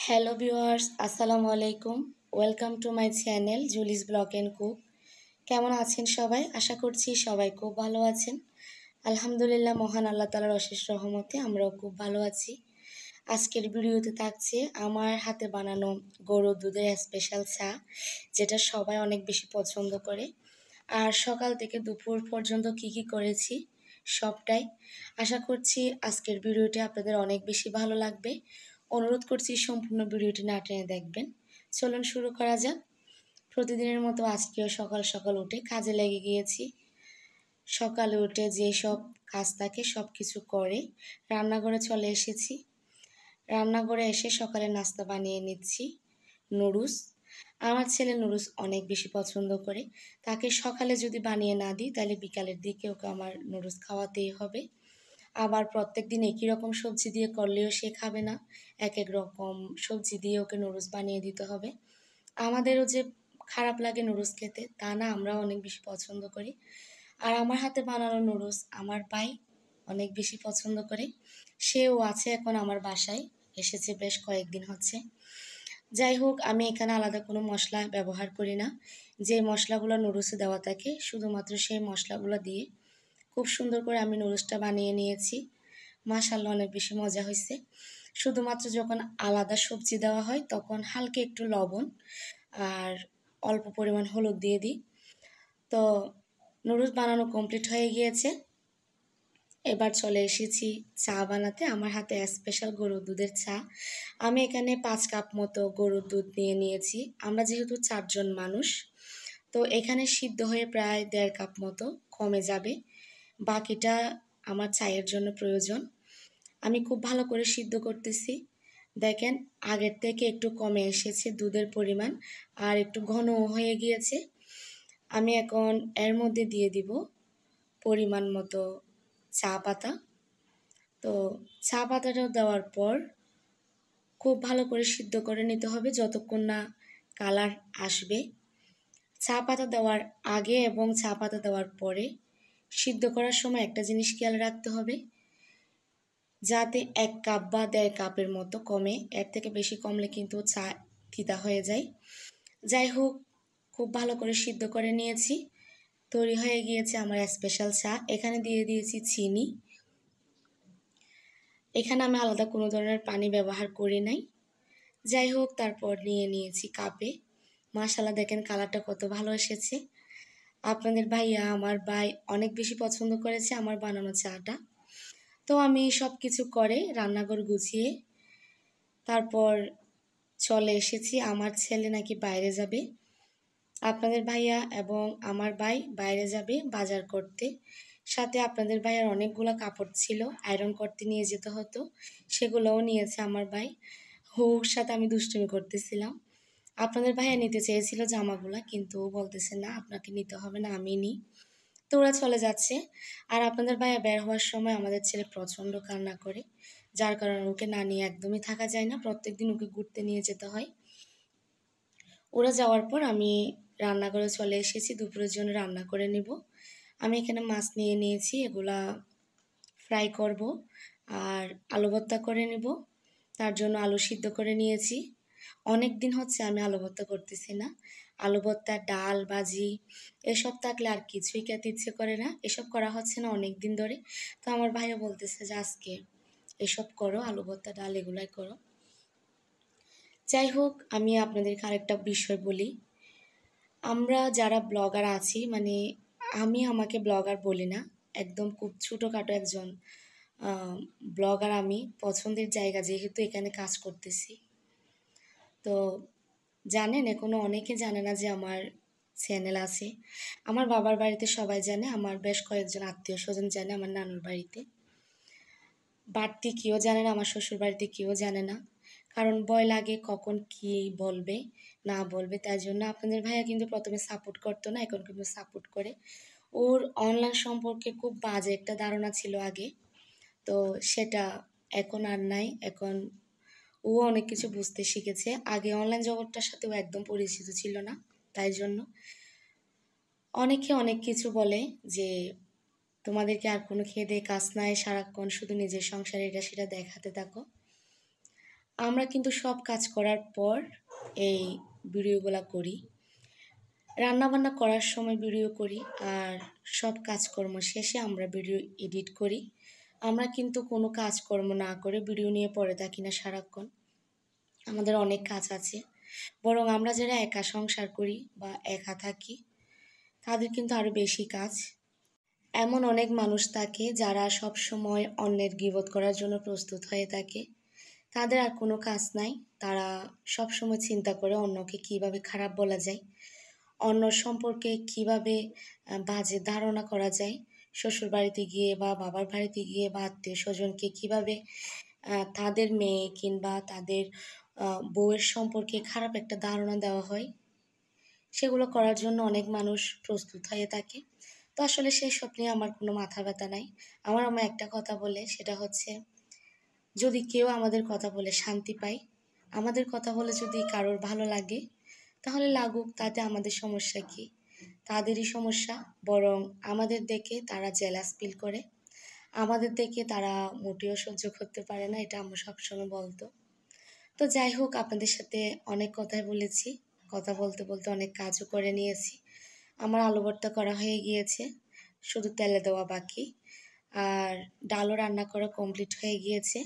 Hello viewers, আসসালামু আলাইকুম। Welcome to my channel Julie's blog and cook. কেমন আছেন সবাই? আশা করছি সবাই খুব ভালো আছেন। আলহামদুলিল্লাহ, মহান আল্লাহ তাআলার অশেষ রহমতে আমরাও খুব ভালো আছি। আজকের ভিডিওতে থাকছে আমার হাতে বানানো গরুর দুধের স্পেশাল চা, যেটা সবাই অনেক বেশি পছন্দ করে। আর সকাল থেকে দুপুর পর্যন্ত কি করেছি সবটাই। আশা করছি আজকের ভিডিওটি আপনাদের অনেক বেশি ভালো লাগবে। অনুরোধ করছি সম্পূর্ণ ভিডিওটি না টেনে দেখবেন। চলুন শুরু করা যাক। প্রতিদিনের মতো আজকেও সকাল সকাল উঠে কাজে লেগে গিয়েছি। সকালে উঠে যেসব কাজ থাকে সব কিছু করে রান্নাঘরে চলে এসেছি। রান্নাঘরে এসে সকালে নাস্তা বানিয়ে নিচ্ছি নুডলস। আমার ছেলে নুডলস অনেক বেশি পছন্দ করে। তাকে সকালে যদি বানিয়ে না দিই তাহলে বিকালের দিকে ওকে আমার নুডলস খাওয়াতেই হবে। আবার প্রত্যেক দিন একই রকম সবজি দিয়ে করলেও সে খাবে না, এক এক রকম সবজি দিয়ে ওকে নুডলস বানিয়ে দিতে হবে। আমাদেরও যে খারাপ লাগে নুডলস খেতে তা না, আমরাও অনেক বেশি পছন্দ করি। আর আমার হাতে বানানো নুডলস আমার ভাই অনেক বেশি পছন্দ করে। সেও আছে এখন আমার বাসায়, এসেছে বেশ কয়েকদিন হচ্ছে। যাই হোক, আমি এখানে আলাদা কোনো মশলা ব্যবহার করি না। যে মশলাগুলো নুডলসে দেওয়া থাকে শুধুমাত্র সেই মশলাগুলো দিয়ে খুব সুন্দর করে আমি নুডলসটা বানিয়ে নিয়েছি। মাশাআল্লাহ, অনেক বেশি মজা হয়েছে। শুধুমাত্র যখন আলাদা সবজি দেওয়া হয় তখন হালকা একটু লবণ আর অল্প পরিমাণ হলুদ দিয়ে দিই। তো নুডলস বানানো কমপ্লিট হয়ে গিয়েছে। এবার চলে এসেছি চা বানাতে। আমার হাতে স্পেশাল গরুর দুধের চা। আমি এখানে 5 কাপ মতো গরুর দুধ নিয়ে নিয়েছি। আমরা যেহেতু 4 জন মানুষ, তো এখানে সিদ্ধ হয়ে প্রায় 1.5 কাপ মতো কমে যাবে। বাকিটা আমার চায়ের জন্য প্রয়োজন। আমি খুব ভালো করে সিদ্ধ করতেছি। দেখেন, আগের থেকে একটু কমে এসেছে দুধের পরিমাণ, আর একটু ঘনও হয়ে গিয়েছে। আমি এখন এর মধ্যে দিয়ে দিব পরিমাণ মতো চা পাতা। তো চা পাতাটা দেওয়ার পর খুব ভালো করে সিদ্ধ করে নিতে হবে যতক্ষণ না কালার আসবে। চা পাতা দেওয়ার আগে এবং চা পাতা দেওয়ার পরে সিদ্ধ করার সময় একটা জিনিস খেয়াল রাখতে হবে, যাতে 1 কাপ বা 1.5 কাপের মতো কমে। এর থেকে বেশি কমলে কিন্তু চা তিতা হয়ে যায়। যাই হোক, খুব ভালো করে সিদ্ধ করে নিয়েছি। তৈরি হয়ে গিয়েছে আমার স্পেশাল চা। এখানে দিয়ে দিয়েছি চিনি। এখানে আমি আলাদা কোনো ধরনের পানি ব্যবহার করি নাই। যাই হোক, তারপর নিয়ে নিয়েছি কাপে। মাশাআল্লাহ, দেখেন কালারটা কত ভালো এসেছে। আপনাদের ভাইয়া, আমার ভাই অনেক বেশি পছন্দ করেছে আমার বানানো চাটা। তো আমি সব কিছু করে রান্নাঘর গুছিয়ে তারপর চলে এসেছি। আমার ছেলে নাকি বাইরে যাবে। আপনাদের ভাইয়া এবং আমার ভাই বাইরে যাবে বাজার করতে। সাথে আপনাদের ভাইয়ার অনেকগুলো কাপড় ছিল, আয়রন করতে নিয়ে যেতে হতো, সেগুলোও নিয়েছে আমার ভাই। ওর সাথে আমি দুষ্টুমি করতেছিলাম। আপনাদের ভাইয়া নিতে চেয়েছিল জামাগুলা, কিন্তু ও বলতেছে না, আপনাকে নিতে হবে না, আমি নিই। তো ওরা চলে যাচ্ছে। আর আপনাদের ভাইয়া বের হওয়ার সময় আমাদের ছেলে প্রচণ্ড কান্না করে, যার কারণে ওকে না নিয়ে একদমই থাকা যায় না। প্রত্যেকদিন ওকে ঘুরতে নিয়ে যেতে হয়। ওরা যাওয়ার পর আমি রান্নাঘরে চলে এসেছি দুপুরের জন্য রান্না করে নিব। আমি এখানে মাছ নিয়ে নিয়েছি, এগুলা ফ্রাই করব আর আলু ভর্তা করে নিব। তার জন্য আলু সিদ্ধ করে নিয়েছি। অনেক দিন হচ্ছে আমি আলু ভর্তা করতেছি না। আলু ভর্তা, ডাল, ভাজি এসব থাকলে আর কিছুই খেতে ইচ্ছে করে না। এসব করা হচ্ছে না অনেক দিন ধরে। তো আমার ভাইও বলতেছে যে আজকে এসব করো, আলু ভর্তা, ডাল এগুলাই করো। যাই হোক, আমি আপনাদেরকে আরেকটা বিষয় বলি। আমরা যারা ব্লগার আছি, মানে আমি আমাকে ব্লগার বলি না, একদম খুব ছোটোখাটো একজন ব্লগার আমি। পছন্দের জায়গা, যেহেতু এখানে কাজ করতেছি। তো জানেন, এখনও অনেকে জানে না যে আমার চ্যানেল আছে। আমার বাবার বাড়িতে সবাই জানে, আমার বেশ কয়েকজন আত্মীয় স্বজন জানে, আমার নানুর বাড়িতে। বাড়তি কেউ জানে না, আমার শ্বশুর বাড়িতে কেউ জানে না। কারণ ভয় লাগে কখন কি বলবে না বলবে। তাই জন্য আপনাদের ভাইয়া কিন্তু প্রথমে সাপোর্ট করতো না, এখন কিন্তু সাপোর্ট করে। ওর অনলাইন সম্পর্কে খুব বাজে একটা ধারণা ছিল আগে, তো সেটা এখন আর নাই। এখন ও অনেক কিছু বুঝতে শিখেছে। আগে অনলাইন জগৎটার সাথে ও একদম পরিচিত ছিল না, তাই জন্য অনেকে অনেক কিছু বলে যে তোমাদেরকে আর কোনো খেয়ে দেয়ে কাজ নাই, সারাক্ষণ শুধু নিজের সংসারে এটা সেটা দেখাতে থাকো। আমরা কিন্তু সব কাজ করার পর এই ভিডিওগুলো করি। রান্নাবান্না করার সময় ভিডিও করি, আর সব কাজকর্ম শেষে আমরা ভিডিও এডিট করি। আমরা কিন্তু কোনো কাজকর্ম না করে ভিডিও নিয়ে পড়ে থাকি না সারাক্ষণ। আমাদের অনেক কাজ আছে, বরং আমরা যারা একা সংসার করি বা একা থাকি তাদের কিন্তু আরও বেশি কাজ। এমন অনেক মানুষ থাকে যারা সব সময় অন্যের গীবত করার জন্য প্রস্তুত হয়ে থাকে। তাদের আর কোনো কাজ নাই, তারা সব সময় চিন্তা করে অন্যকে কিভাবে খারাপ বলা যায়, অন্য সম্পর্কে কিভাবে বাজে ধারণা করা যায়, শ্বশুর বাড়িতে গিয়ে বা বাবার বাড়িতে গিয়ে বা আত্মীয় স্বজনকে কীভাবে তাদের মেয়ে কিংবা তাদের বউয়ের সম্পর্কে খারাপ একটা ধারণা দেওয়া হয়, সেগুলো করার জন্য অনেক মানুষ প্রস্তুত হয়ে থাকে। তো আসলে সেই সব নিয়ে আমার কোনো মাথা ব্যথা নাই। আমার আম্মা একটা কথা বলে, সেটা হচ্ছে যদি কেউ আমাদের কথা বলে শান্তি পায়, আমাদের কথা বলে যদি কারোর ভালো লাগে তাহলে লাগুক, তাতে আমাদের সমস্যা কি? তাদেরই সমস্যা। বরং আমাদের দেখে তারা জেলাস ফিল করে, আমাদের দেখে তারা মোটেও সহ্য করতে পারে না, এটা আম্মু সবসময় বলতো। তো যাই হোক, আপনাদের সাথে অনেক কথাই বলেছি, কথা বলতে বলতে অনেক কাজও করে নিয়েছি। আমার আলু ভর্তা করা হয়ে গিয়েছে, শুধু তেলে দেওয়া বাকি। আর ডালও রান্না করা কমপ্লিট হয়ে গিয়েছে।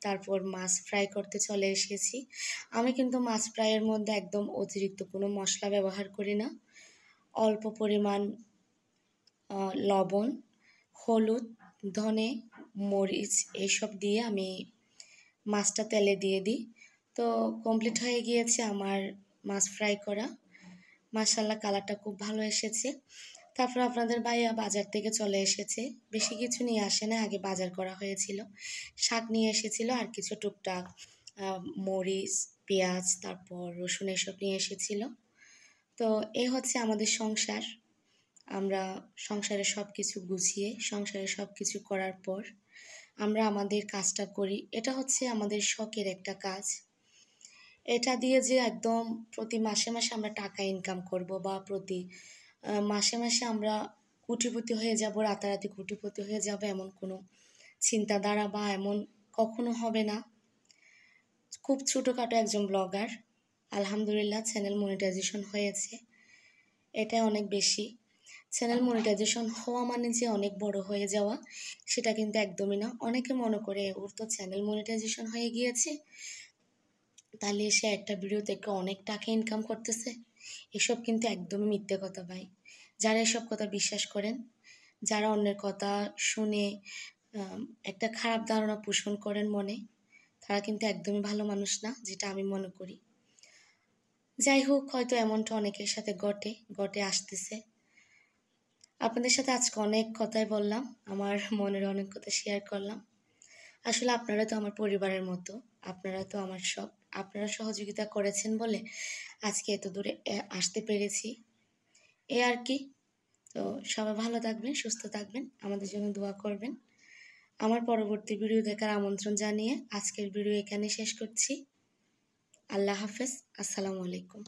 তারপর মাছ ফ্রাই করতে চলে এসেছি। আমি কিন্তু মাছ ফ্রাইয়ের মধ্যে একদম অতিরিক্ত কোনো মশলা ব্যবহার করি না। অল্প পরিমাণ লবণ, হলুদ, ধনে, মরিচ এইসব দিয়ে আমি মাছটা তেলে দিয়ে দিই। তো কমপ্লিট হয়ে গিয়েছে আমার মাছ ফ্রাই করা। মাশাআল্লাহ, কালারটা খুব ভালো এসেছে। তারপর আপনাদের ভাইয়া বাজার থেকে চলে এসেছে, বেশি কিছু নিয়ে আসে না, আগে বাজার করা হয়েছিল। শাক নিয়ে এসেছিল আর কিছু টুকটাক মরিচ, পেঁয়াজ, তারপর রসুন এসব নিয়ে এসেছিল। তো এই হচ্ছে আমাদের সংসার। আমরা সংসারে সব কিছু গুছিয়ে সংসারে সব কিছু করার পর আমরা আমাদের কাজটা করি। এটা হচ্ছে আমাদের শখের একটা কাজ। এটা দিয়ে যে একদম প্রতি মাসে মাসে আমরা টাকা ইনকাম করব বা প্রতি মাসে মাসে আমরা কোটিপতি হয়ে যাব, রাতারাতি কোটিপতি হয়ে যাব, এমন কোনো চিন্তাধারা বা এমন কখনো হবে না। খুব ছোটোখাটো একজন ব্লগার, আলহামদুলিল্লাহ চ্যানেল মনিটাইজেশন হয়েছে, এটা অনেক বেশি। চ্যানেল মনিটাইজেশন হওয়া মানে যে অনেক বড় হয়ে যাওয়া, সেটা কিন্তু একদমই না। অনেকে মনে করে ওর তো চ্যানেল মনিটাইজেশন হয়ে গিয়েছে, তাহলে সে একটা ভিডিও থেকে অনেক টাকা ইনকাম করতেছে। এসব কিন্তু একদমই মিথ্যে কথা ভাই। যারা এসব কথা বিশ্বাস করেন, যারা অন্যের কথা শুনে একটা খারাপ ধারণা পোষণ করেন মনে, তারা কিন্তু একদমই ভালো মানুষ না, যেটা আমি মনে করি। যাই হোক, হয়তো এমনটা অনেকের সাথে ঘটে আসতেছে। আপনাদের সাথে আজকে অনেক কথাই বললাম, আমার মনের অনেক কথা শেয়ার করলাম। আসলে আপনারা তো আমার পরিবারের মতো, আপনারা তো আমার সব। আপনারা সহযোগিতা করেছেন বলে আজকে এত দূরে আসতে পেরেছি, এ আর কি। তো সবাই ভালো থাকবেন, সুস্থ থাকবেন, আমাদের জন্য দোয়া করবেন। আমার পরবর্তী ভিডিও দেখার আমন্ত্রণ জানিয়ে আজকের ভিডিও এখানে শেষ করছি। আল্লাহ হাফেজ, আসসালামু আলাইকুম।